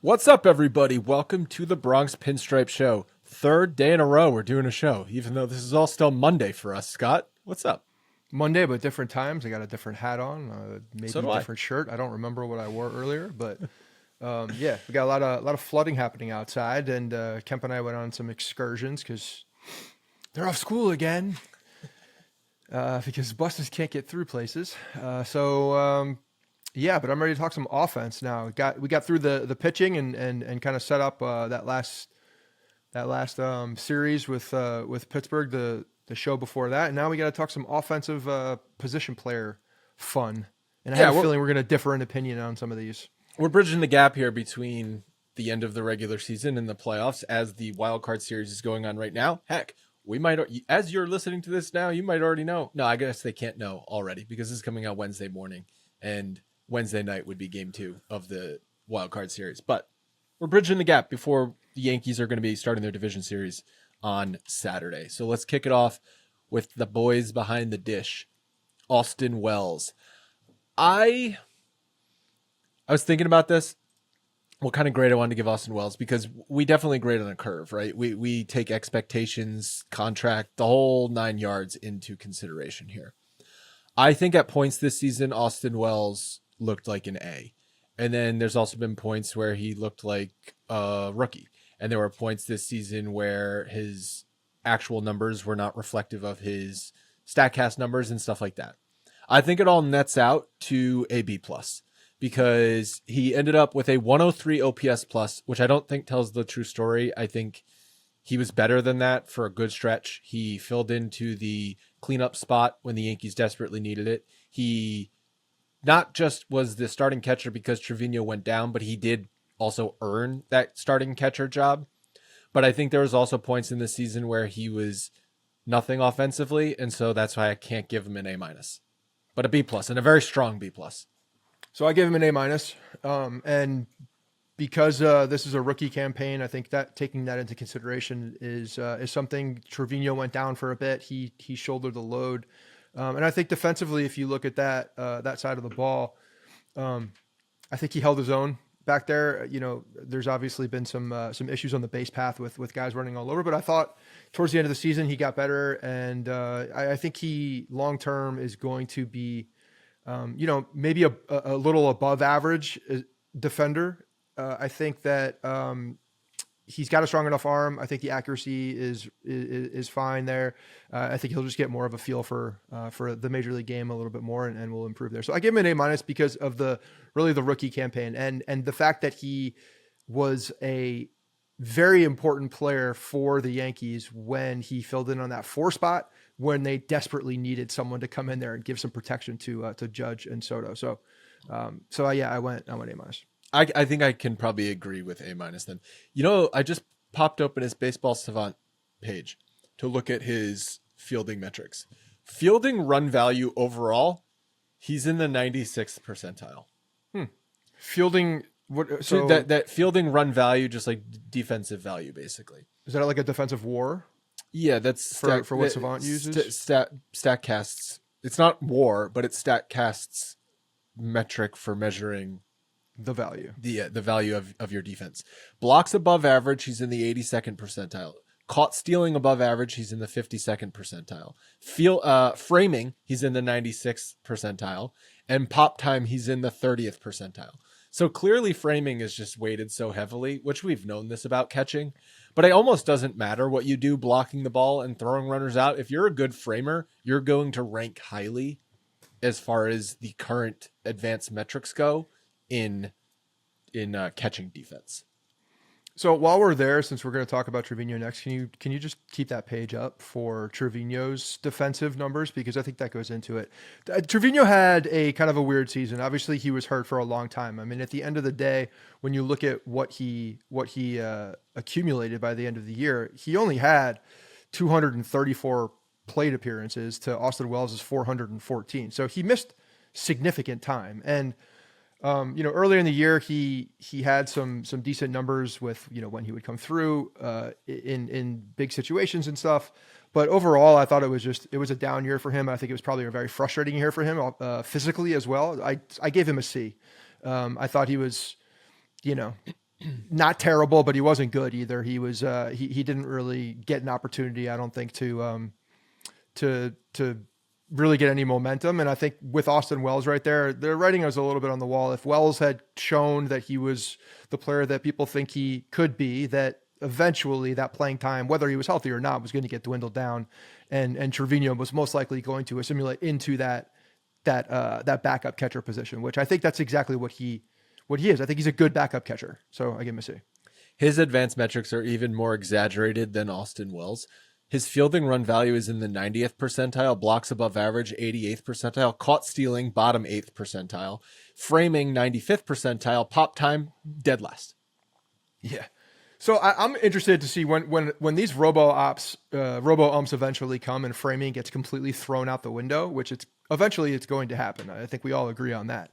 What's up, everybody? Welcome to the Bronx Pinstripe Show. Third day in a row we're doing a show, even though this is all still Monday for us. Scott, what's up? Monday, but different times. I got a different hat on, maybe So a do I. different shirt. I don't remember what I wore earlier, but yeah, we got a lot of flooding happening outside, and Kemp and I went on some excursions because they're off school again because buses can't get through places. Yeah, but I'm ready to talk some offense now. We got through the pitching and kind of set up that last series with Pittsburgh, the show before that, and now we got to talk some offensive position player fun. And I have a feeling we're going to differ in opinion on some of these. We're bridging the gap here between the end of the regular season and the playoffs as the wild card series is going on right now. Heck, we might, as you're listening to this now, you might already know. No, I guess they can't know already because this is coming out Wednesday morning, and Wednesday night would be game 2 of the wild card series. But we're bridging the gap before the Yankees are going to be starting their division series on Saturday. So let's kick it off with the boys behind the dish, Austin Wells. I was thinking about this, what kind of grade I wanted to give Austin Wells, because we definitely grade on a curve, right? We take expectations, contract, the whole 9 yards into consideration here. I think at points this season, Austin Wells looked like an A. And then there's also been points where he looked like a rookie. And there were points this season where his actual numbers were not reflective of his StatCast numbers and stuff like that. I think it all nets out to a B+, because he ended up with a 103 OPS plus, which I don't think tells the true story. I think he was better than that for a good stretch. He filled into the cleanup spot when the Yankees desperately needed it. He not just was the starting catcher because Trevino went down, but he did also earn that starting catcher job. But I think there was also points in the season where he was nothing offensively, and so that's why I can't give him an A-, but a B+, and a very strong B+. So I give him an A-, and because this is a rookie campaign, I think that taking that into consideration is something. Trevino went down for a bit. He shouldered the load, and I think defensively, if you look at that side of the ball, I think he held his own back there. You know, there's obviously been some issues on the base path with guys running all over, but I thought towards the end of the season he got better, and I think he long term is going to be, maybe a little above average defender. I think that he's got a strong enough arm. I think the accuracy is fine there. I think he'll just get more of a feel for the major league game a little bit more, and will improve there. So I give him an A- because of the rookie campaign and the fact that he was a very important player for the Yankees when he filled in on that 4 spot when they desperately needed someone to come in there and give some protection to Judge and Soto. So yeah, I went A-. I think I can probably agree with A- then. You know, I just popped open his Baseball Savant page to look at his fielding metrics. Fielding run value overall, he's in the 96th percentile. Fielding, what? So that fielding run value, just like defensive value, basically. Is that like a defensive WAR? Yeah, that's for what Savant uses. Statcast's. It's not WAR, but it's Statcast's metric for measuring the value. The value of your defense. Blocks above average, he's in the 82nd percentile. Caught stealing above average, he's in the 52nd percentile. Framing, he's in the 96th percentile. And pop time, he's in the 30th percentile. So clearly framing is just weighted so heavily, which we've known this about catching. But it almost doesn't matter what you do blocking the ball and throwing runners out. If you're a good framer, you're going to rank highly as far as the current advanced metrics go in catching defense. So while we're there, since we're going to talk about Trevino next, can you just keep that page up for Trevino's defensive numbers? Because I think that goes into it. Trevino had a kind of a weird season. Obviously, he was hurt for a long time. I mean, at the end of the day, when you look at what he accumulated by the end of the year, he only had 234 plate appearances to Austin Wells' 414. So he missed significant time. And earlier in the year, he had some decent numbers with, when he would come through in big situations and stuff. But overall, I thought it was a down year for him. I think it was probably a very frustrating year for him physically as well. I gave him a C. I thought he was, not terrible, but he wasn't good either. He was he didn't really get an opportunity, I don't think, to really get any momentum. And I think with Austin Wells right there, the writing was a little bit on the wall. If Wells had shown that he was the player that people think he could be, that eventually that playing time, whether he was healthy or not, was going to get dwindled down, and Trevino was most likely going to assimilate into that backup catcher position, which I think that's exactly what he is. I think he's a good backup catcher. So I give him a C. His advanced metrics are even more exaggerated than Austin Wells. His fielding run value is in the 90th percentile, blocks above average, 88th percentile, caught stealing, bottom 8th percentile, framing, 95th percentile, pop time, dead last. Yeah. So I'm interested to see when these robo umps eventually come and framing gets completely thrown out the window, which it's going to happen. I think we all agree on that.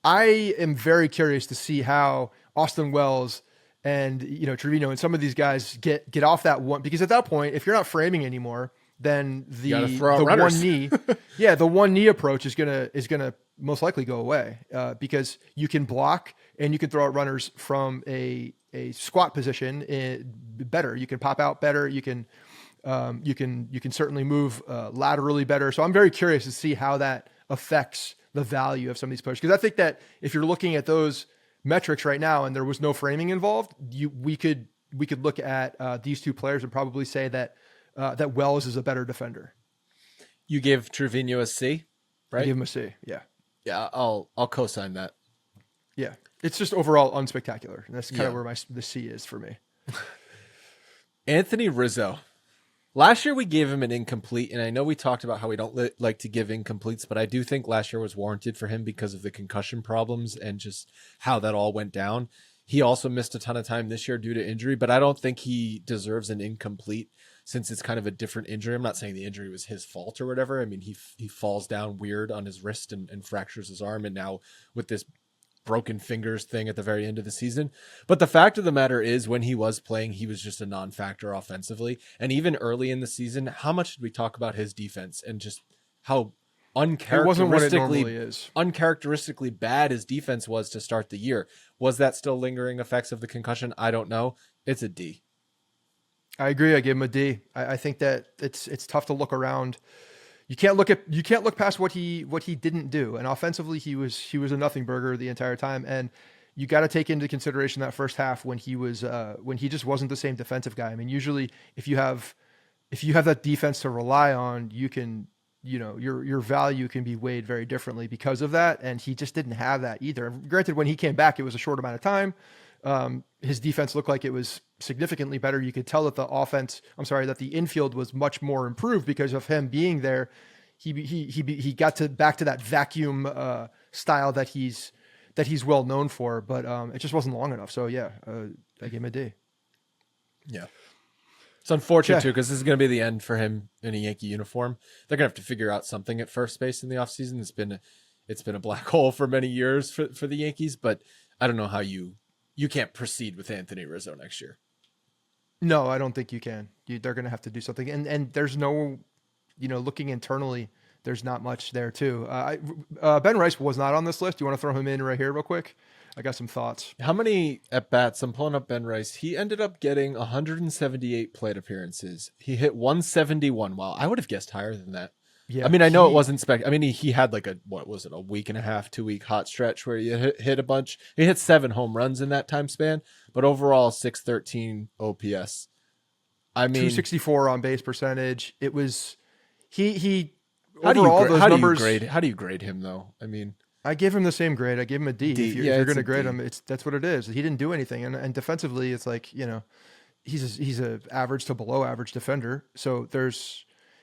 I am very curious to see how Austin Wells and Trevino and some of these guys get off that one, because at that point, if you're not framing anymore, then the one knee, the one knee approach is gonna most likely go away, because you can block and you can throw out runners from a squat position better. You can pop out better. You can certainly move laterally better. So I'm very curious to see how that affects the value of some of these players, because I think that if you're looking at those metrics right now and there was no framing involved, we could look at these two players and probably say that Wells is a better defender. You give Trevino a C, right? I give him a C. Yeah. Yeah, I'll co-sign that. Yeah. It's just overall unspectacular. And that's kind of where the C is for me. Anthony Rizzo. Last year we gave him an incomplete, and I know we talked about how we don't like to give incompletes, but I do think last year was warranted for him because of the concussion problems and just how that all went down. He also missed a ton of time this year due to injury, but I don't think he deserves an incomplete since it's kind of a different injury. I'm not saying the injury was his fault or whatever. I mean, he falls down weird on his wrist and fractures his arm, and now with this broken fingers thing at the very end of the season. But the fact of the matter is, when he was playing, he was just a non-factor offensively. And even early in the season, how much did we talk about his defense and just how uncharacteristically bad his defense was to start the year? Was that still lingering effects of the concussion? I don't know. It's a D. I agree. I give him a D. I think that it's tough to look around. You can't look past what he didn't do. And offensively, he was a nothing burger the entire time. And you got to take into consideration that first half when he just wasn't the same defensive guy. I mean, usually if you have that defense to rely on, you can, your value can be weighed very differently because of that. And he just didn't have that either. Granted, when he came back, it was a short amount of time. His defense looked like it was significantly better. You could tell that that the infield was much more improved because of him being there. He got back to that vacuum style that he's well known for, but it just wasn't long enough. So I gave him a D. Yeah. It's unfortunate too, because this is going to be the end for him in a Yankee uniform. They're going to have to figure out something at first base in the offseason. It's been a black hole for many years for the Yankees, but I don't know how you can't proceed with Anthony Rizzo next year. No, I don't think you can. They're going to have to do something. And there's no, looking internally, there's not much there too. Ben Rice was not on this list. You want to throw him in right here real quick? I got some thoughts. How many at-bats? I'm pulling up Ben Rice. He ended up getting 178 plate appearances. He hit 171. Wow, I would have guessed higher than that. Yeah, I mean, I know it wasn't he had like a week and a half, 2 week hot stretch where he hit a bunch. He hit 7 home runs in that time span, but overall 613 OPS. I mean, 264 on base percentage. It was he. How do you grade him though? I mean, I give him the same grade. I give him a D. If you're going to grade him, that's what it is. He didn't do anything, and defensively, it's like he's a average to below average defender. So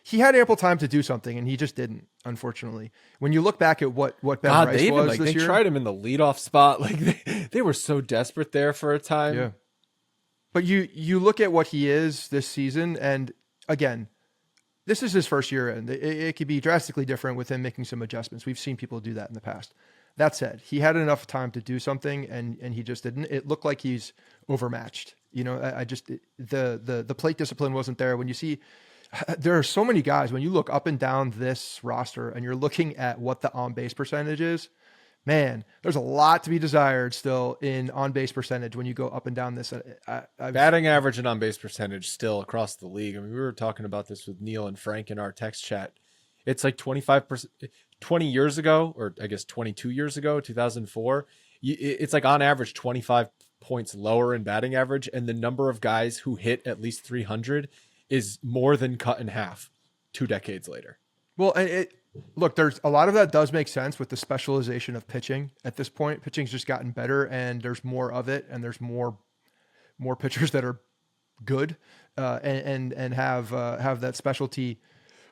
he had ample time to do something, and he just didn't, unfortunately. When you look back at what Ben Rice was this year. They tried him in the leadoff spot. Like they were so desperate there for a time. Yeah. But you look at what he is this season, and again, this is his first year, and it could be drastically different with him making some adjustments. We've seen people do that in the past. That said, he had enough time to do something, and he just didn't. It looked like he's overmatched. The plate discipline wasn't there. When you see, there are so many guys, when you look up and down this roster and you're looking at what the on-base percentage is, man, there's a lot to be desired still in on-base percentage when you go up and down this. Batting average and on-base percentage still across the league. I mean, we were talking about this with Neil and Frank in our text chat. It's like 25%, 20 years ago, or I guess 22 years ago, 2004. It's like on average 25 points lower in batting average, and the number of guys who hit at least 300 is more than cut in half 2 decades later. Well, and look, there's a lot of that does make sense with the specialization of pitching at this point. Pitching's just gotten better, and there's more of it, and there's more pitchers that are good and have that specialty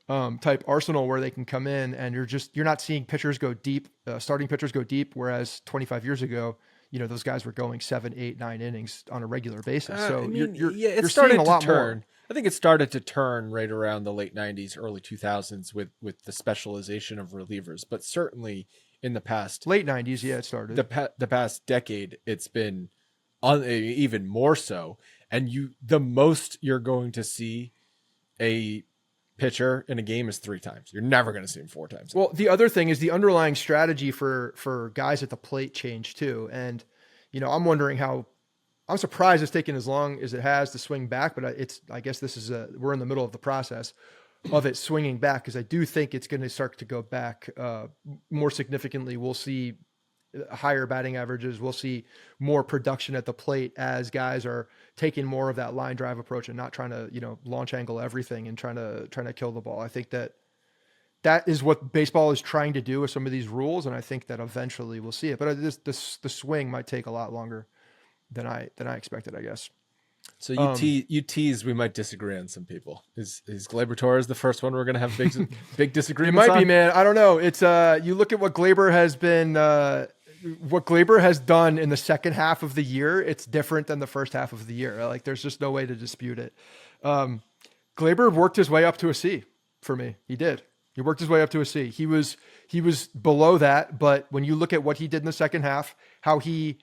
type arsenal where they can come in, and you're not seeing pitchers go deep, starting pitchers go deep, whereas 25 years ago, those guys were going 7, 8, 9 innings on a regular basis. So you're seeing a lot more. I think it started to turn right around the late 90s, early 2000s with the specialization of relievers. But certainly in the past... Late 90s, yeah, it started. The past decade, it's been even more so. And the most you're going to see a pitcher in a game is 3 times. You're never going to see him 4 times. Well, the other thing is the underlying strategy for guys at the plate changed too. And, I'm wondering I'm surprised it's taken as long as it has to swing back, but I guess we're in the middle of the process of it swinging back, because I do think it's going to start to go back more significantly. We'll see higher batting averages. We'll see more production at the plate as guys are taking more of that line drive approach and not trying to, launch angle everything and trying to kill the ball. I think that is what baseball is trying to do with some of these rules, and I think that eventually we'll see it. But the swing might take a lot longer than I expected, I guess. So you tease we might disagree on some people. Is Gleyber Torres the first one we're going to have big disagreements? It might be, man. I don't know. It's you look at what Gleyber has done in the second half of the year. It's different than the first half of the year. Like, there's just no way to dispute it. Gleyber worked his way up to a C for me. He did. He worked his way up to a C. He was below that, but when you look at what he did in the second half, how he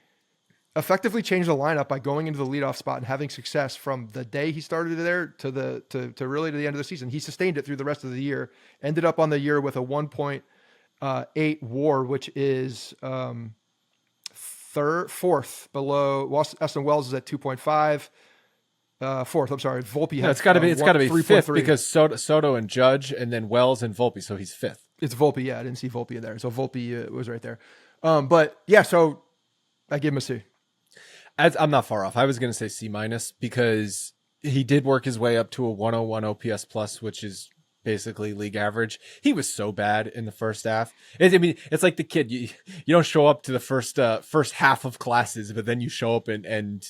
effectively changed the lineup by going into the leadoff spot and having success from the day he started there to really to the end of the season. He sustained it through the rest of the year, ended up on the year with a 1.8 WAR, which is fourth below. Eston Wells is at 2.5. Fourth, I'm sorry. Volpe has it's got to be 3. Fifth because Soto and Judge, and then Wells and Volpe, so he's 5th. It's Volpe, yeah. I didn't see Volpe in there, so Volpe was right there. But yeah, so I give him a C. I'm not far off. I was going to say C- because he did work his way up to a 101 OPS plus, which is basically league average. He was so bad in the first half. It's like the kid. You don't show up to the first half of classes, but then you show up and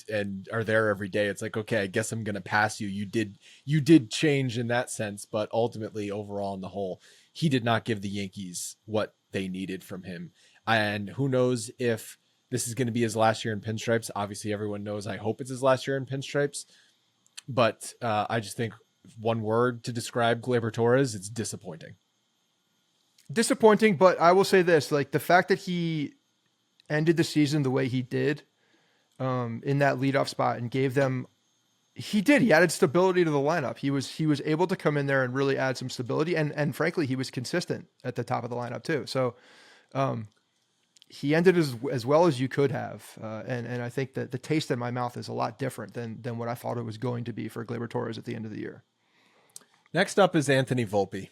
are there every day. It's like, okay, I guess I'm going to pass you. You did change in that sense, but ultimately, overall, in the whole, he did not give the Yankees what they needed from him. And who knows if this is going to be his last year in pinstripes. Obviously, everyone knows I hope it's his last year in pinstripes. But I just think one word to describe Gleyber Torres, it's disappointing. Disappointing, but I will say this. Like, the fact that he ended the season the way he did in that leadoff spot and gave them... He added stability to the lineup. He was able to come in there and really add some stability. And frankly, he was consistent at the top of the lineup too. So... he ended as well as you could have. And I think that the taste in my mouth is a lot different than what I thought it was going to be for Gleyber Torres at the end of the year. Next up is Anthony Volpe.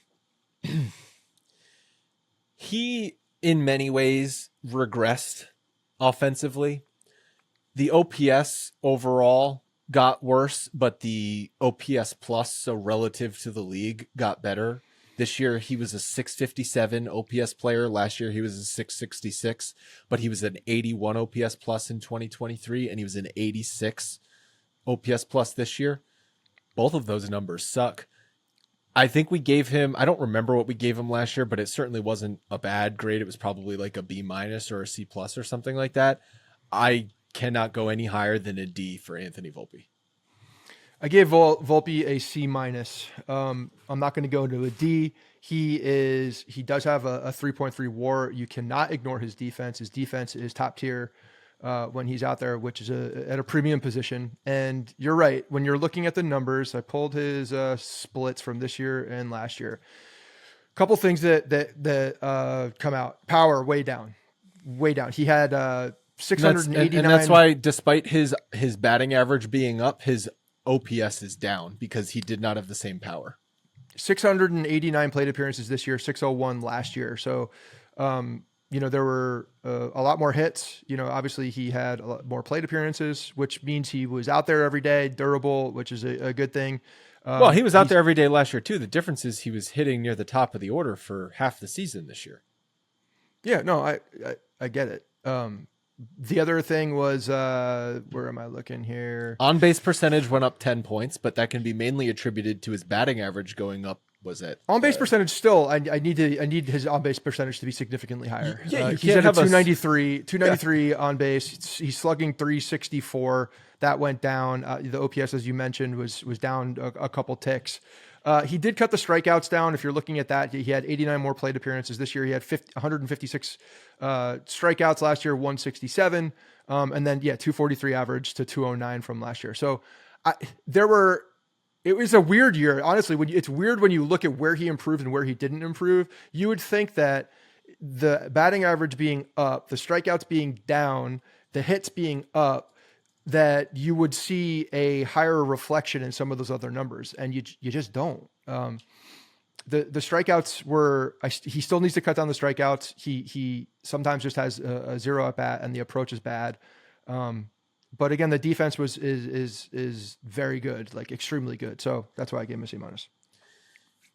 He, in many ways, regressed offensively. The OPS overall got worse, but the OPS plus, so relative to the league, got better. This year, he was a 657 OPS player. Last year, he was a 666, but he was an 81 OPS plus in 2023, and he was an 86 OPS plus this year. Both of those numbers suck. I think we gave him, I don't remember what we gave him last year, but it certainly wasn't a bad grade. It was probably like a B- or a C+ or something like that. I cannot go any higher than a D for Anthony Volpe. I gave Volpe a C-. I'm not going to go into a D. He does have a 3.3 WAR. You cannot ignore his defense. His defense is top tier when he's out there, which is at a premium position. And you're right. When you're looking at the numbers, I pulled his splits from this year and last year. A couple things that come out. Power way down. way down. He had And 689. that's why, despite his batting average being up, his OPS is down because he did not have the same power. 689 plate appearances this year, 601 last year. So, there were a lot more hits. Obviously he had a lot more plate appearances, which means he was out there every day, durable, which is a good thing. Well, he was out there every day last year too. The difference is he was hitting near the top of the order for half the season this year. Yeah, no, I get it. The other thing was, where am I looking here? On base percentage went up 10 points, but that can be mainly attributed to his batting average going up. Was it on base percentage? Still, I need his on base percentage to be significantly higher. Yeah, he's at a 293 on base. He's slugging 364. That went down. The OPS, as you mentioned, was down a couple ticks. He did cut the strikeouts down. If you're looking at that, he had 89 more plate appearances this year. He had 156 strikeouts last year, 167, and then 243 average to 209 from last year. So it was a weird year. Honestly, it's weird when you look at where he improved and where he didn't improve. You would think that the batting average being up, the strikeouts being down, the hits being up, that you would see a higher reflection in some of those other numbers, and you just don't. The strikeouts he still needs to cut down the strikeouts. He sometimes just has a zero at bat, and the approach is bad. But again, the defense is very good, like extremely good. So that's why I gave him a C-.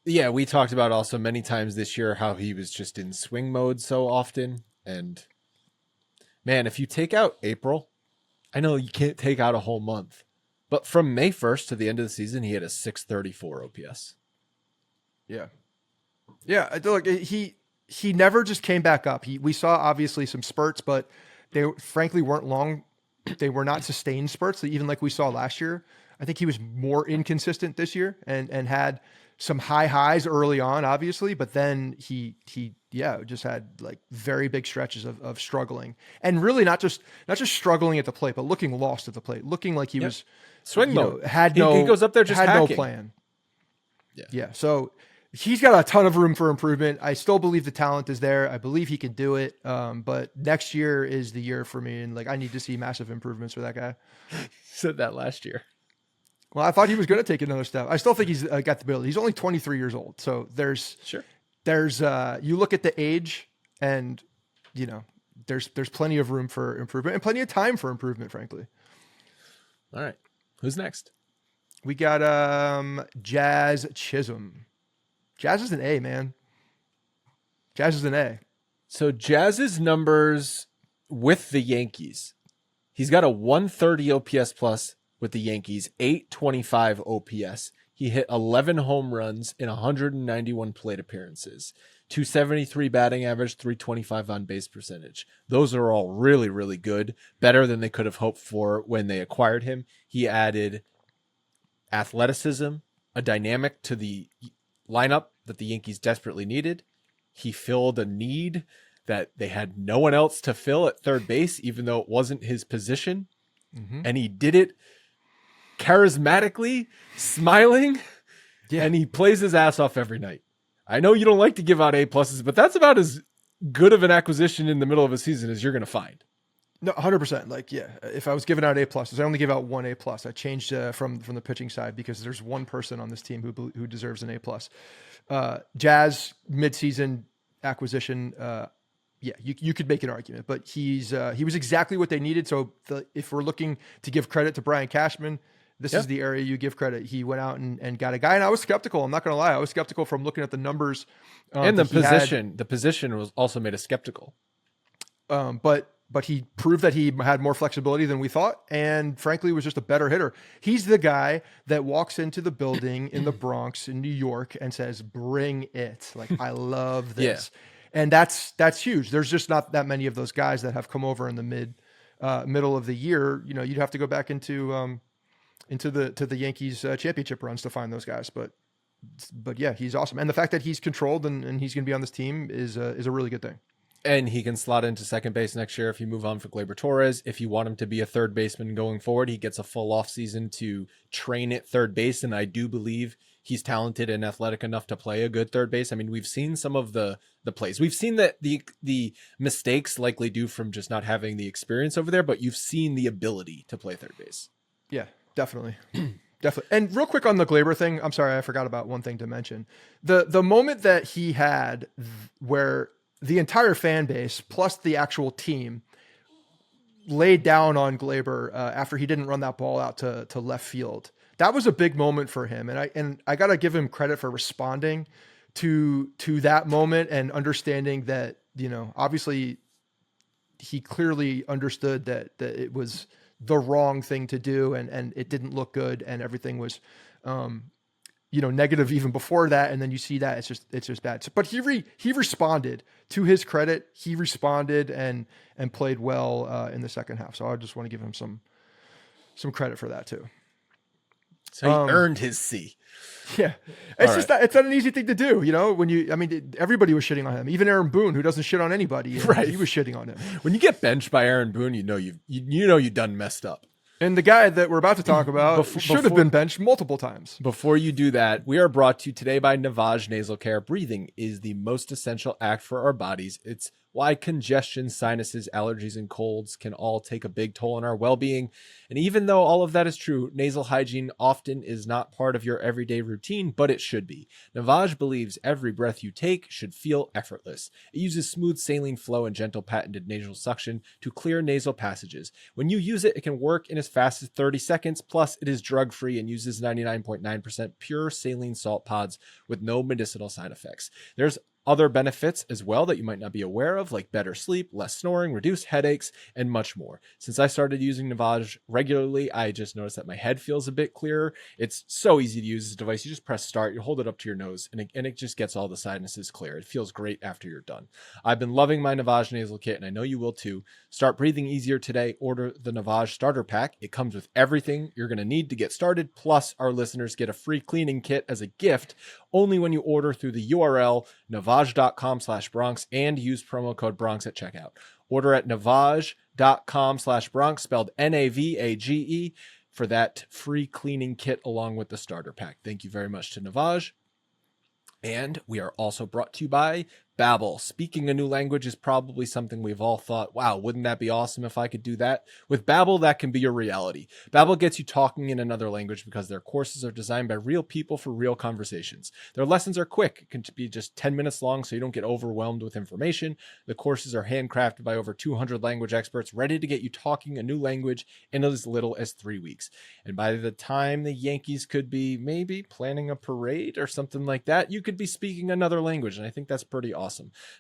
Yeah, we talked about also many times this year how he was just in swing mode so often. And man, if you take out April, I know you can't take out a whole month, but from May 1st to the end of the season, he had a 634 OPS. Yeah. Yeah. Look, he never just came back up. We saw obviously some spurts, but they frankly weren't long. They were not sustained spurts, even like we saw last year. I think he was more inconsistent this year and had some high highs early on, obviously, but then he just had like very big stretches of struggling, and really not just struggling at the plate, but looking lost at the plate, looking like he was swing mode. He goes up there just had hacking. no plan. Yeah. So he's got a ton of room for improvement. I still believe the talent is there. I believe he can do it. But next year is the year for me, and like I need to see massive improvements for that guy. Said that last year. Well, I thought he was going to take another step. I still think he's got the ability. He's only 23 years old. So there's you look at the age and, there's plenty of room for improvement and plenty of time for improvement, frankly. All right. Who's next? We got Jazz Chisholm. Jazz is an A, man. Jazz is an A. So Jazz's numbers with the Yankees, he's got a 130 OPS plus with the Yankees, 825 OPS. He hit 11 home runs in 191 plate appearances, 273 batting average, 325 on base percentage. Those are all really, really good, better than they could have hoped for when they acquired him. He added athleticism, a dynamic to the lineup that the Yankees desperately needed. He filled a need that they had no one else to fill at third base, even though it wasn't his position. Mm-hmm. And he did it charismatically, smiling, and he plays his ass off every night. I know you don't like to give out A pluses, but that's about as good of an acquisition in the middle of a season as you're going to find. No, 100%. Like, yeah, if I was giving out A pluses, I only give out one A plus. I changed from the pitching side because there's one person on this team who deserves an A plus. Jazz midseason acquisition. You could make an argument, but he was exactly what they needed. So if we're looking to give credit to Brian Cashman, this is the area you give credit. He went out and got a guy, and I was skeptical. I'm not going to lie. I was skeptical from looking at the numbers. And the position. The position was also made us skeptical. But he proved that he had more flexibility than we thought, and frankly was just a better hitter. He's the guy that walks into the building in the Bronx in New York and says, "Bring it!" Like, I love this. And that's huge. There's just not that many of those guys that have come over in the middle of the year. You'd have to go back into the Yankees championship runs to find those guys. But yeah, he's awesome. And the fact that he's controlled and he's going to be on this team is a really good thing. And he can slot into second base next year if you move on for Gleyber Torres. If you want him to be a third baseman going forward, he gets a full off season to train at third base. And I do believe he's talented and athletic enough to play a good third base. I mean, we've seen some of the plays. We've seen that the mistakes likely due from just not having the experience over there, but you've seen the ability to play third base. Yeah, definitely. Definitely. And real quick on the Glaber thing, I'm sorry, I forgot about one thing to mention. The moment that he had where the entire fan base plus the actual team laid down on Glaber after he didn't run that ball out to left field. That was a big moment for him. And I got to give him credit for responding to that moment and understanding that, you know, obviously he clearly understood that it was the wrong thing to do and it didn't look good and everything was, negative even before that. And then you see that it's just bad. But he responded. To his credit, he responded and played well in the second half. So I just want to give him some credit for that too. So he earned his C. Yeah. It's not an easy thing to do. You know, everybody was shitting on him. Even Aaron Boone, who doesn't shit on anybody. Right. He was shitting on him. When you get benched by Aaron Boone, you know you've done messed up. And the guy that we're about to talk about should have been benched multiple times. Before you do that, we are brought to you today by Navage Nasal Care. Breathing is the most essential act for our bodies. It's why congestion, sinuses, allergies, and colds can all take a big toll on our well-being. And even though all of that is true, nasal hygiene often is not part of your everyday routine, but it should be. Navage believes every breath you take should feel effortless. It uses smooth saline flow and gentle patented nasal suction to clear nasal passages. When you use it, it can work in as fast as 30 seconds. Plus, it is drug-free and uses 99.9% pure saline salt pods with no medicinal side effects. There's other benefits as well that you might not be aware of, like better sleep, less snoring, reduced headaches, and much more. Since I started using Navage regularly, I just noticed that my head feels a bit clearer. It's so easy to use this device. You just press start, you hold it up to your nose, and it just gets all the sinuses clear. It feels great after you're done. I've been loving my Navage nasal kit, and I know you will too. Start breathing easier today. Order the Navage starter pack. It comes with everything you're going to need to get started. Plus, our listeners get a free cleaning kit as a gift only when you order through the URL navage.com/Bronx and use promo code Bronx at checkout. Order at navage.com/Bronx, spelled Navage, for that free cleaning kit along with the starter pack. Thank you very much to Navage. And we are also brought to you by Babbel. Speaking a new language is probably something we've all thought, wow, wouldn't that be awesome if I could do that? With Babbel, that can be your reality. Babbel gets you talking in another language because their courses are designed by real people for real conversations. Their lessons are quick. It can be just 10 minutes long so you don't get overwhelmed with information. The courses are handcrafted by over 200 language experts ready to get you talking a new language in as little as 3 weeks. And by the time the Yankees could be maybe planning a parade or something like that, you could be speaking another language. And I think that's pretty awesome.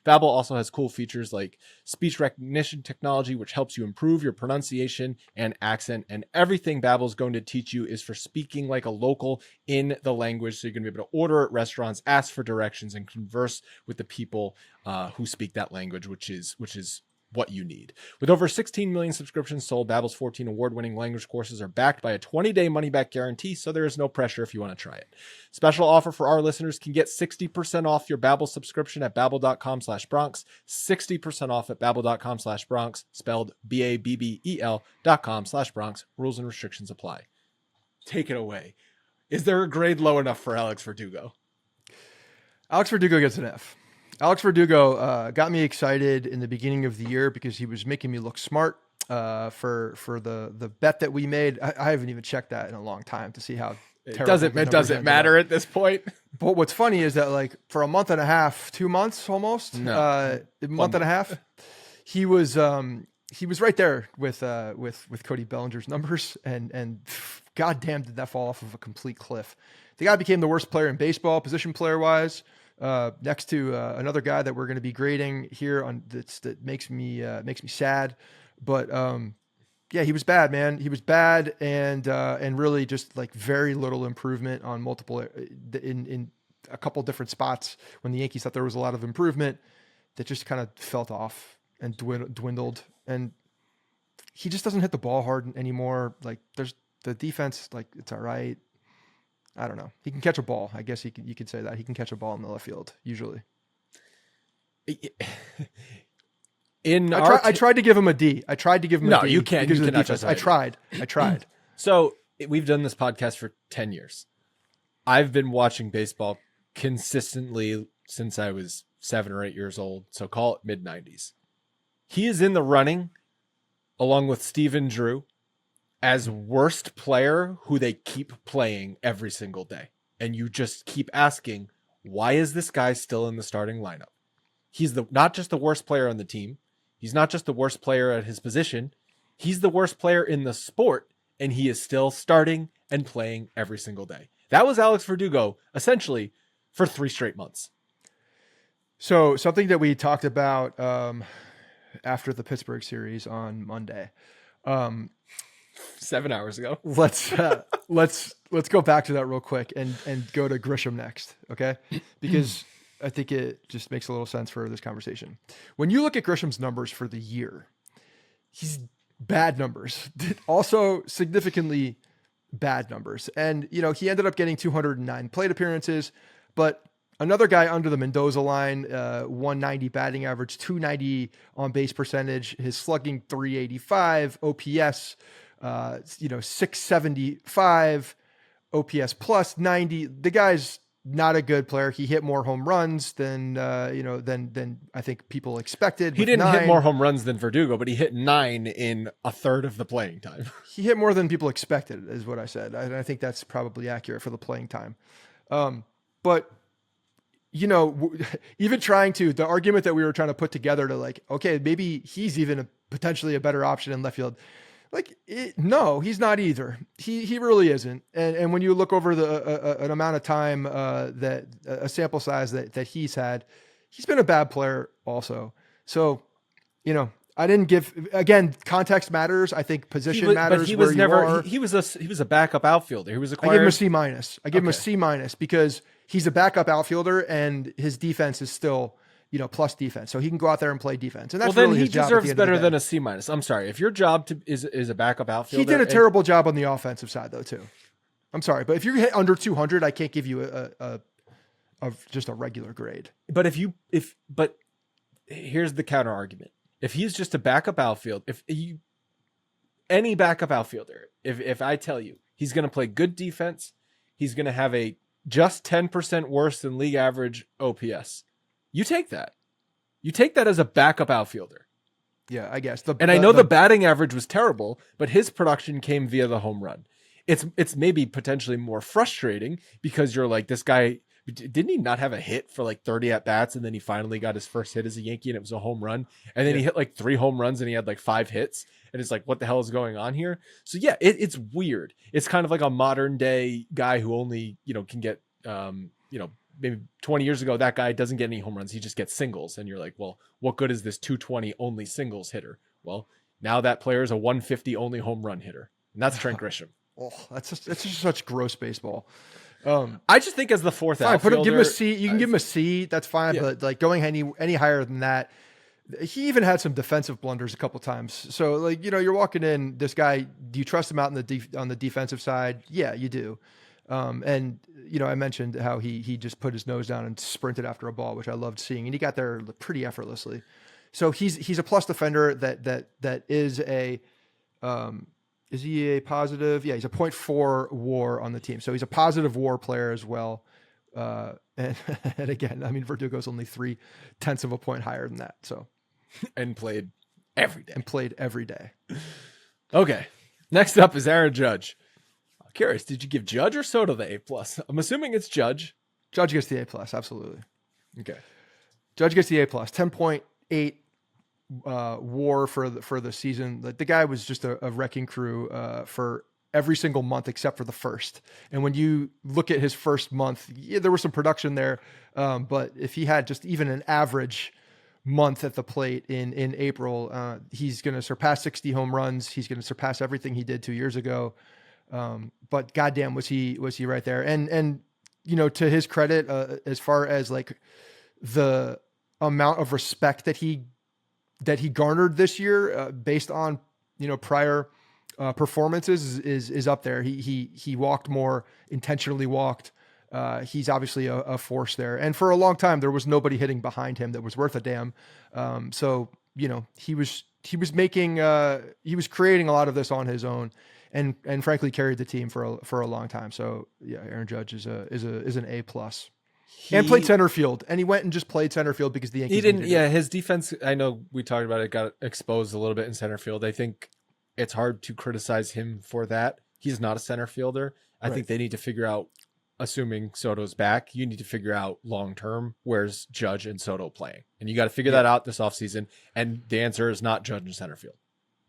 Babbel also has cool features like speech recognition technology, which helps you improve your pronunciation and accent. And everything Babbel is going to teach you is for speaking like a local in the language. So you're going to be able to order at restaurants, ask for directions, and converse with the people who speak that language, which is what you need. With over 16 million subscriptions sold, Babbel's 14 award-winning language courses are backed by a 20-day money-back guarantee, so there is no pressure if you want to try it. Special offer for our listeners: can get 60% off your Babbel subscription at babbel.com/Bronx, 60% off at babbel.com/Bronx, spelled BABBEL.com/Bronx. Rules and restrictions apply. Take it away. Is there a grade low enough for Alex Verdugo? Alex Verdugo gets an F. Alex Verdugo got me excited in the beginning of the year because he was making me look smart for the bet that we made. I haven't even checked that in a long time to see how it doesn't matter at this point. But what's funny is that, like, for a month and a half, 2 months almost, a month and a half, he was right there with Cody Bellinger's numbers, and goddamn did that fall off of a complete cliff. The guy became the worst player in baseball, position player wise. Next to another guy that we're going to be grading here on that makes me sad, but yeah, he was bad, man. He was bad, and really just like very little improvement on multiple in a couple different spots when the Yankees thought there was a lot of improvement. That just kind of felt off and dwindled, and he just doesn't hit the ball hard anymore. Like, there's the defense, like, it's all right. I don't know. He can catch a ball. I guess you could say that. He can catch a ball in the left field, usually. In I tried to give him a D. I tried to give him No, a D you can't. because You of the cannot defense. justify it. I tried. So we've done this podcast for 10 years. I've been watching baseball consistently since I was 7 or 8 years old. So call it mid 90s. He is in the running along with Steven Drew as worst player who they keep playing every single day. And you just keep asking, why is this guy still in the starting lineup? He's not just the worst player on the team. He's not just the worst player at his position. He's the worst player in the sport, and he is still starting and playing every single day. That was Alex Verdugo, essentially, for 3 straight months. So something that we talked about after the Pittsburgh series on Monday. 7 hours ago. Let's go back to that real quick and go to Grisham next, okay? Because I think it just makes a little sense for this conversation. When you look at Grisham's numbers for the year, he's bad numbers, also significantly bad numbers. And, you know, he ended up getting 209 plate appearances, but another guy under the Mendoza line, 190 batting average, 290 on base percentage, his slugging 385, OPS, 675, OPS plus 90. The guy's not a good player. He hit more home runs than I think people expected. He didn't hit more home runs than Verdugo, but he hit 9 in a third of the playing time. He hit more than people expected, is what I said. I think that's probably accurate for the playing time. But you know, even the argument that we were trying to put together to like, okay, maybe he's even potentially a better option in left field. No, he's not either. He really isn't. And when you look over an amount of time that a sample size that he's had, he's been a bad player also. So, you know, I didn't give, again, context matters. I think position matters. But he was he was a backup outfielder. He was acquired. I give him a C minus. I give him a C minus because he's a backup outfielder and his defense is still, you know, plus defense. So he can go out there and play defense. And that's well, then really he his job deserves at the end better of the than day. a C minus. I'm sorry. If your job is a backup outfielder. He did a terrible job on the offensive side though, too. I'm sorry. But if you hit under 200, I can't give you just a regular grade. But but here's the counter argument. If he's just a backup outfield, any backup outfielder, if I tell you he's going to play good defense, he's going to have a just 10% worse than league average OPS. You take that. You take that as a backup outfielder. Yeah, I guess. I know the batting average was terrible, but his production came via the home run. It's maybe potentially more frustrating because you're like, this guy, didn't he not have a hit for like 30 at bats? And then he finally got his first hit as a Yankee and it was a home run. And then he hit like 3 home runs and he had like 5 hits. And it's like, what the hell is going on here? So yeah, it's weird. It's kind of like a modern day guy who only, can get, maybe 20 years ago, that guy doesn't get any home runs. He just gets singles. And you're like, well, what good is this 220 only singles hitter? Well, now that player is a 150 only home run hitter. And that's Trent Grisham. Oh, that's just such gross baseball. I just think as the fourth fine, outfielder, give him a C. You can give him a C. That's fine. Yeah. But like going any higher than that, he even had some defensive blunders a couple times. So like, you're walking in this guy. Do you trust him out on the defensive side? Yeah, you do. And I mentioned how he just put his nose down and sprinted after a ball, which I loved seeing, and he got there pretty effortlessly. So he's a plus defender that is a. Is he a positive? Yeah, he's a 0.4 WAR on the team. So he's a positive WAR player as well. And again, I mean, Verdugo's only 0.3 of a point higher than that. So, and played every day. Okay. Next up is Aaron Judge. I'm curious, did you give Judge or Soto the A+? I'm assuming it's Judge. Judge gets the A+, absolutely. Okay. Judge gets the A+, 10.8 WAR for the season. The guy was just a wrecking crew for every single month except for the first. And when you look at his first month, there was some production there, but if he had just even an average month at the plate in April, he's going to surpass 60 home runs. He's going to surpass everything he did 2 years ago. But goddamn, was he right there? And to his credit, as far as like the amount of respect that he garnered this year, based on, prior performances is up there. He walked more, intentionally walked. He's obviously a force there. And for a long time, there was nobody hitting behind him that was worth a damn. So, he was making he was creating a lot of this on his own, and frankly carried the team for a long time. So yeah, Aaron Judge is an A plus. And played center field, and he went and just played center field because the Yankees. He didn't. needed Yeah, it. his defense. I know we talked about it. Got exposed a little bit in center field. I think it's hard to criticize him for that. He's not a center fielder. I think they need to figure out. Assuming Soto's back, you need to figure out long term where's Judge and Soto playing, and you got to figure that out this offseason. And the answer is not Judge in center field.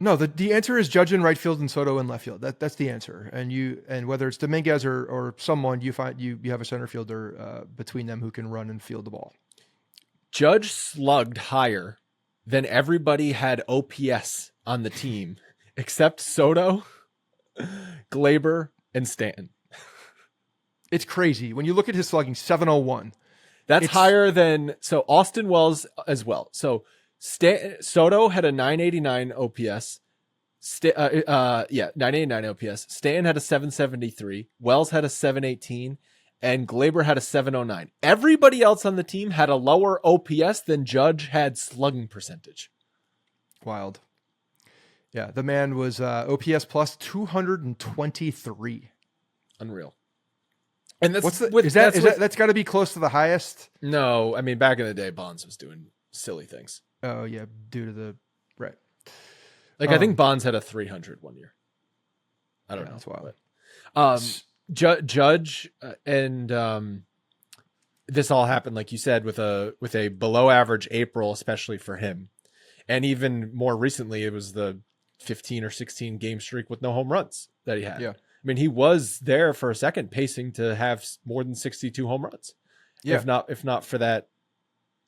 No, the answer is Judge in right field and Soto in left field. That's the answer. And whether it's Dominguez or someone, you find you have a center fielder between them who can run and field the ball. Judge slugged higher than everybody had OPS on the team except Soto, Glaber, and Stanton. It's crazy when you look at his slugging, 701. That's higher than Austin Wells as well. So Soto had a 989 OPS. 989 OPS. Stanton had a 773. Wells had a 718, and Glaber had a 709. Everybody else on the team had a lower OPS than Judge had slugging percentage. Wild. Yeah, the man was OPS plus 223. Unreal. And that's that's got to be close to the highest. No, I mean back in the day, Bonds was doing silly things. Oh yeah, due to the right. Like I think Bonds had a 300 one year. I don't know. That's wild. But, Judge and this all happened, like you said, with a below average April, especially for him, and even more recently, it was the 15 or 16 game streak with no home runs that he had. Yeah. I mean, he was there for a second pacing to have more than 62 home runs. Yeah. If not for that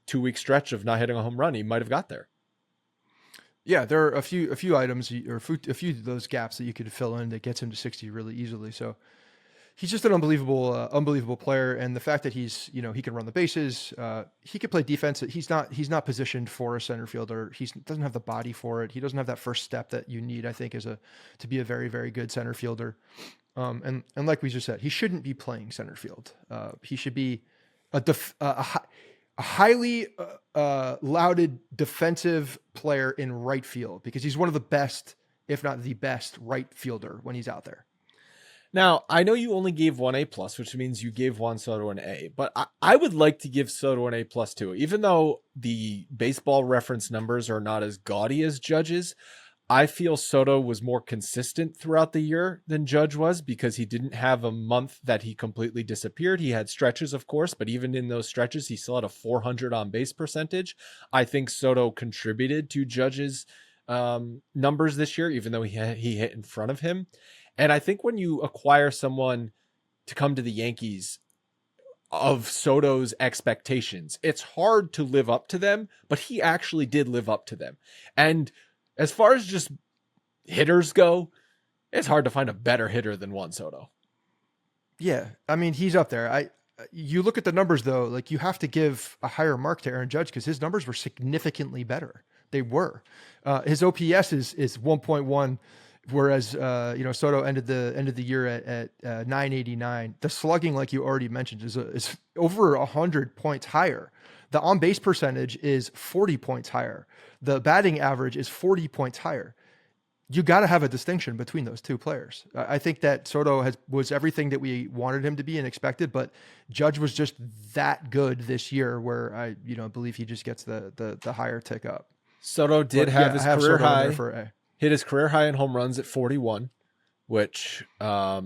2-week stretch of not hitting a home run, he might have got there. Yeah, there are a few items or a few of those gaps that you could fill in that gets him to 60 really easily. So he's just an unbelievable player. And the fact that he's, he can run the bases, he can play defense. He's not positioned for a center fielder. He doesn't have the body for it. He doesn't have that first step that you need, I think, to be a very, very good center fielder. And like we just said, he shouldn't be playing center field. He should be a highly lauded defensive player in right field because he's one of the best, if not the best, right fielder when he's out there. Now, I know you only gave one A+, which means you gave Juan Soto an A, but I would like to give Soto an A+ too. Even though the baseball reference numbers are not as gaudy as Judge's, I feel Soto was more consistent throughout the year than Judge was because he didn't have a month that he completely disappeared. He had stretches, of course, but even in those stretches, he still had a 400 on base percentage. I think Soto contributed to Judge's numbers this year, even though he hit in front of him. And I think when you acquire someone to come to the Yankees of Soto's expectations, it's hard to live up to them, but he actually did live up to them. And as far as just hitters go, it's hard to find a better hitter than Juan Soto. Yeah, I mean, he's up there. You look at the numbers, though, like you have to give a higher mark to Aaron Judge because his numbers were significantly better. They were. His OPS is 1.1. Whereas, Soto ended the year at 989. The slugging, like you already mentioned, is over 100 points higher. The on base percentage is 40 points higher. The batting average is 40 points higher. You got to have a distinction between those two players. I think that Soto was everything that we wanted him to be and expected, but Judge was just that good this year where I believe he just gets the higher tick up. Soto did have his career high. For A. Hit his career high in home runs at 41, which I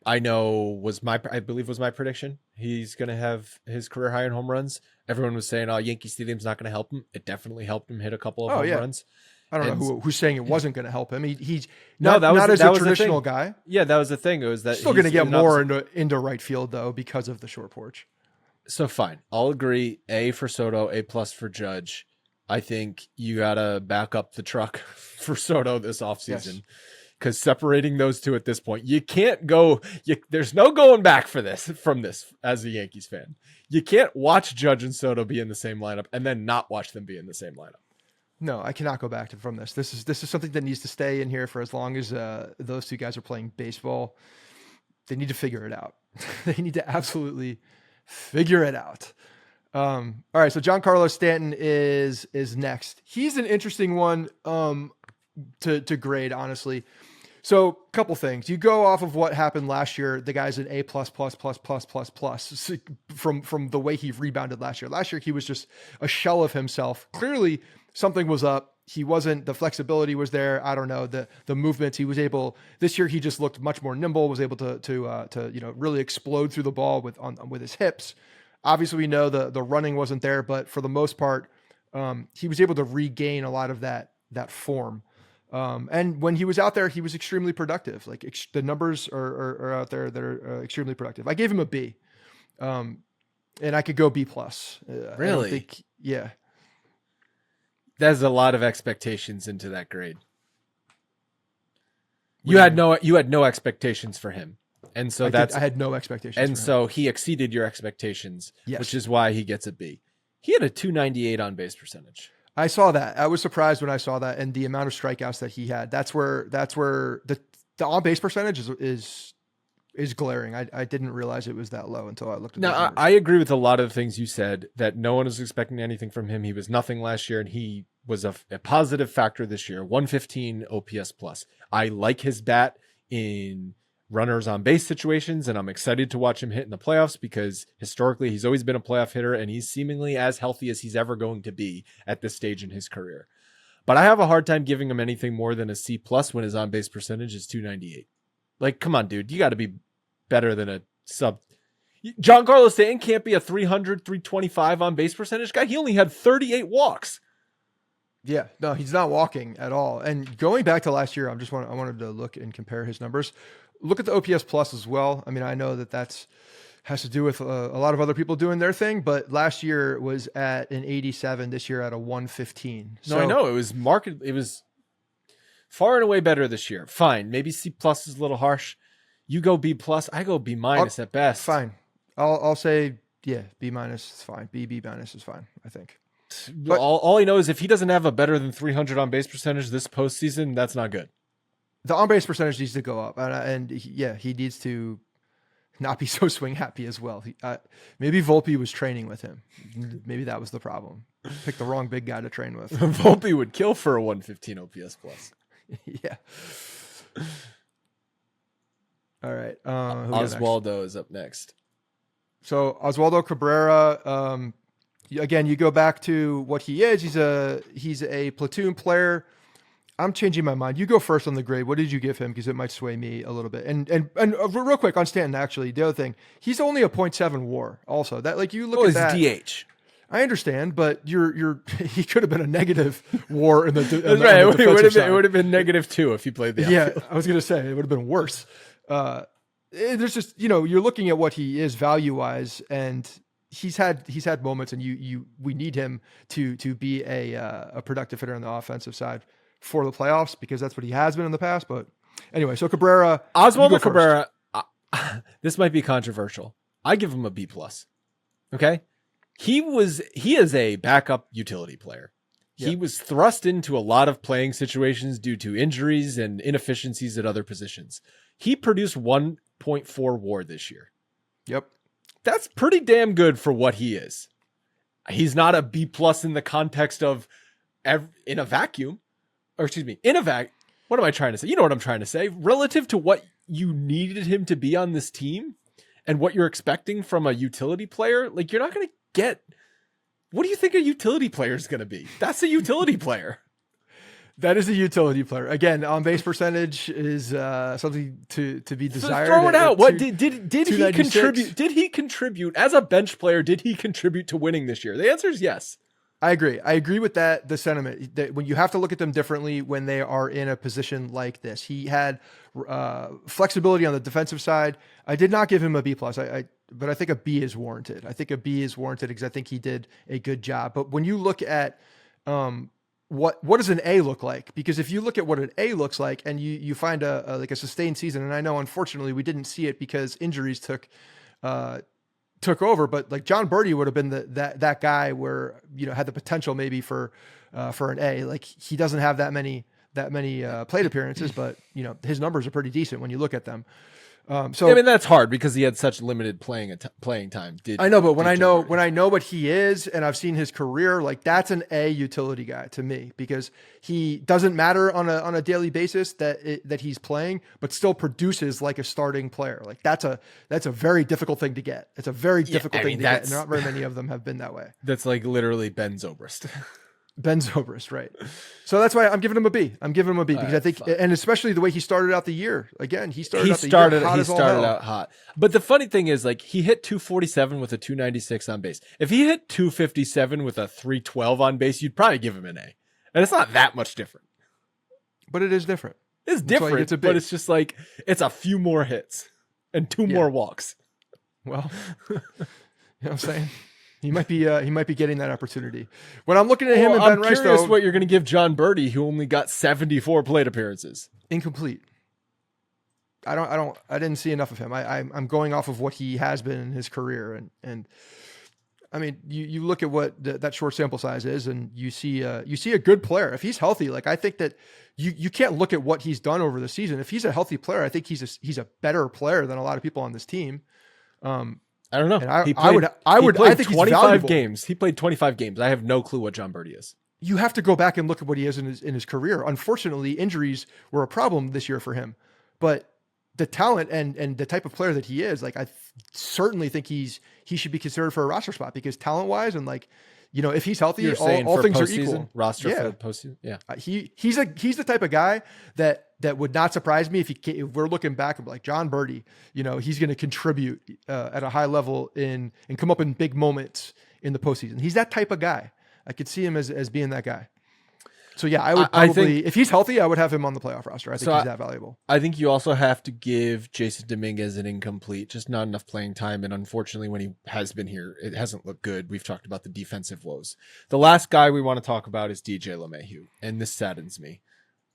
know I believe was my prediction. He's going to have his career high in home runs. Everyone was saying, Yankee Stadium's not going to help him. It definitely helped him hit a couple of home runs. I don't know who's saying it wasn't going to help him. He's not as a traditional guy. Yeah, that was the thing. It was that still going to get more into right field though because of the short porch. So fine, I'll agree. A for Soto, A+ for Judge. I think you got to back up the truck for Soto this offseason because separating those two at this point, you can't go. There's no going back from this as a Yankees fan. You can't watch Judge and Soto be in the same lineup and then not watch them be in the same lineup. No, I cannot go back from this. This is something that needs to stay in here for as long as those two guys are playing baseball. They need to figure it out. They need to absolutely figure it out. All right, so Giancarlo Stanton is next. He's an interesting one to grade, honestly. So, couple things. You go off of what happened last year. The guy's an A plus plus plus plus plus plus from the way he rebounded last year. Last year he was just a shell of himself. Clearly, something was up. He wasn't. The flexibility was there. I don't know the movements. He was able. This year he just looked much more nimble. Was able to really explode through the ball with his hips. Obviously, we know the running wasn't there, but for the most part, he was able to regain a lot of that form. And when he was out there, he was extremely productive. Like the numbers are out there that are extremely productive. I gave him a B, and I could go B plus. Really? Yeah. There's a lot of expectations into that grade. You had no expectations for him. And so I had no expectations. And so he exceeded your expectations, yes. Which is why he gets a B. He had a 298 on base percentage. I saw that. I was surprised when I saw that, and the amount of strikeouts that he had. That's where the on base percentage is glaring. I didn't realize it was that low until I looked at. Now I agree with a lot of the things you said. That no one was expecting anything from him. He was nothing last year, and he was a positive factor this year. 115 OPS plus. I like his bat in runners on base situations, and I'm excited to watch him hit in the playoffs because historically he's always been a playoff hitter, and he's seemingly as healthy as he's ever going to be at this stage in his career. But I have a hard time giving him anything more than a C plus when his on base percentage is 298. Like, come on, dude, you got to be better than a sub. Giancarlo Stanton can't be a 300, 325 on base percentage guy. He only had 38 walks. Yeah, no, he's not walking at all. And going back to last year, I wanted to look and compare his numbers. Look at the OPS plus as well. I mean, I know that has to do with a lot of other people doing their thing, but last year was at an 87. This year at a 115. So, no, I know it was It was far and away better this year. Fine, maybe C plus is a little harsh. You go B plus, I go B minus at best. Fine, I'll say yeah, B minus is fine. B minus is fine, I think. But all I know is if he doesn't have a better than 300 on base percentage this postseason, that's not good. The on base percentage needs to go up, and he needs to not be so swing happy as well. Maybe Volpe was training with him. Maybe that was the problem. Picked the wrong big guy to train with. Volpe would kill for a 115 OPS plus. Yeah. All right. Oswaldo is up next. So Oswaldo Cabrera. Again, you go back to what he is. He's a platoon player. I'm changing my mind. You go first on the grade. What did you give him? Because it might sway me a little bit. And real quick on Stanton, actually, the other thing, he's only a 0.7 WAR. Also, that like you look at that. DH. I understand, but he could have been a negative WAR in the. That's right. It would have been -2 if he played the outfield. Yeah, I was gonna say it would have been worse. There's just you're looking at what he is value wise, and he's had moments, and we need him to be a productive hitter on the offensive side for the playoffs because that's what he has been in the past. But anyway, so Cabrera, Oswaldo Cabrera, this might be controversial. I give him a B plus. Okay. He is a backup utility player. He was thrust into a lot of playing situations due to injuries and inefficiencies at other positions. He produced 1.4 WAR this year. Yep. That's pretty damn good for what he is. He's not a B plus in the context of in a vacuum. Or excuse me, what am I trying to say? You know what I'm trying to say. Relative to what you needed him to be on this team and what you're expecting from a utility player, like you're not going to get. What do you think a utility player is going to be? That's a utility player. That is a utility player. Again, on base percentage is something to be desired. Throw it out. What did he contribute? Did he contribute as a bench player? Did he contribute to winning this year? The answer is yes. I agree with that. The sentiment that when you have to look at them differently when they are in a position like this, he had flexibility on the defensive side. I did not give him a B plus. But I think a B is warranted. I think a B is warranted because I think he did a good job. But when you look at what does an A look like? Because if you look at what an A looks like and you find a sustained season, and I know unfortunately we didn't see it because injuries took over, but like John Birdie would have been that guy where had the potential maybe for an A. Like he doesn't have that many plate appearances, but his numbers are pretty decent when you look at them. So I mean, that's hard because he had such limited playing time. I know, but when did I Joe know Burrow. when I know what he is and I've seen his career, like that's an A utility guy to me because he doesn't matter on a daily basis that he's playing, but still produces like a starting player. Like that's a very difficult thing to get. It's a very difficult thing to get, and not very many of them have been that way. That's like literally Ben Zobrist. Ben Zobrist, right? So that's why I'm giving him a B. I'm giving him a B because I think, fine. and especially the way he started out the year. Again, he started out out hot. But the funny thing is, like, he hit 247 with a 296 on base. If he hit 257 with a 312 on base, you'd probably give him an A. And it's not that much different. But it is different. It's different, it's a B. but it's just like it's a few more hits and two more walks. Well, you know what I'm saying? He might be getting that opportunity. When I'm looking at him and Ben I'm Rice, curious though, what you're going to give John Birdie, who only got 74 plate appearances. incomplete. I didn't see enough of him. I'm going off of what he has been in his career, and I mean, you look at what that short sample size is, and you see a good player. If he's healthy, like I think that you can't look at what he's done over the season. If he's a healthy player, I think he's a better player than a lot of people on this team. I don't know. And I think 25 he's valuable. games. He played 25 games. I have no clue what John Birdie is. You have to go back and look at what he is in his career. Unfortunately, injuries were a problem this year for him, but the talent and the type of player that he is, like I certainly think he should be considered for a roster spot because talent wise and like, you know, if he's healthy, all things are equal. Roster for the postseason. Yeah. He's the type of guy that would not surprise me if we're looking back and like John Birdie, you know, he's going to contribute at a high level and come up in big moments in the postseason. He's that type of guy. I could see him as being that guy. So yeah, I would probably, if he's healthy, I would have him on the playoff roster. I think he's that valuable. I think you also have to give Jason Dominguez an incomplete, just not enough playing time. And unfortunately, when he has been here, it hasn't looked good. We've talked about the defensive woes. The last guy we want to talk about is DJ LeMahieu. And this saddens me,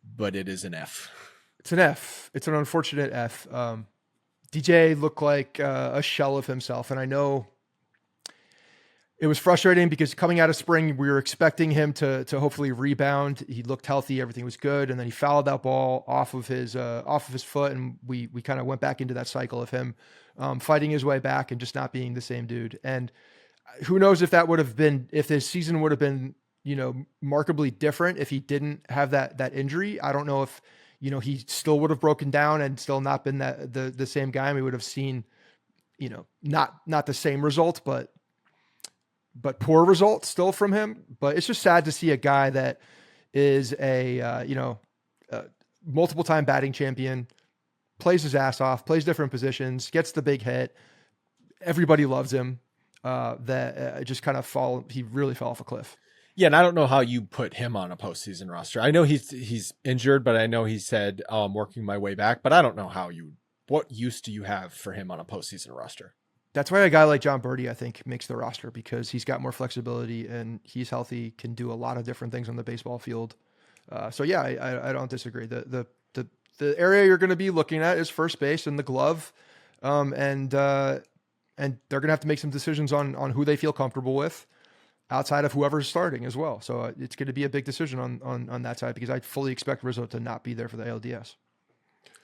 but it is an F. It's an F. It's an unfortunate F. DJ looked like a shell of himself. And I know it was frustrating because coming out of spring, we were expecting him to hopefully rebound. He looked healthy. Everything was good. And then he fouled that ball off of his foot. And we kind of went back into that cycle of him fighting his way back and just not being the same dude. And who knows if his season would have been, you know, markedly different if he didn't have that injury. I don't know if, you know, he still would have broken down and still not been the same guy. And we would have seen, you know, not the same result, but poor results still from him. But it's just sad to see a guy that is a multiple time batting champion, plays his ass off, plays different positions, gets the big hit. Everybody loves him. Just kind of he really fell off a cliff. Yeah, and I don't know how you put him on a postseason roster. I know he's injured, but I know he said, I'm working my way back, but I don't know what use do you have for him on a postseason roster? That's why a guy like John Birdie, I think, makes the roster because he's got more flexibility and he's healthy, can do a lot of different things on the baseball field. So yeah, I don't disagree. The area you're going to be looking at is first base and the glove. And they're going to have to make some decisions on who they feel comfortable with outside of whoever's starting as well. So it's going to be a big decision on that side because I fully expect Rizzo to not be there for the ALDS.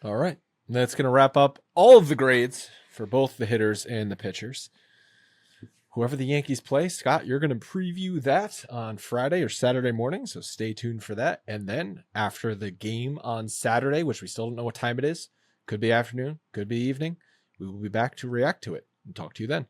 All right. And that's going to wrap up all of the grades for both the hitters and the pitchers. Whoever the Yankees play, Scott, you're going to preview that on Friday or Saturday morning, so stay tuned for that. And then after the game on Saturday, which we still don't know what time it is, could be afternoon, could be evening, we will be back to react to it and talk to you then.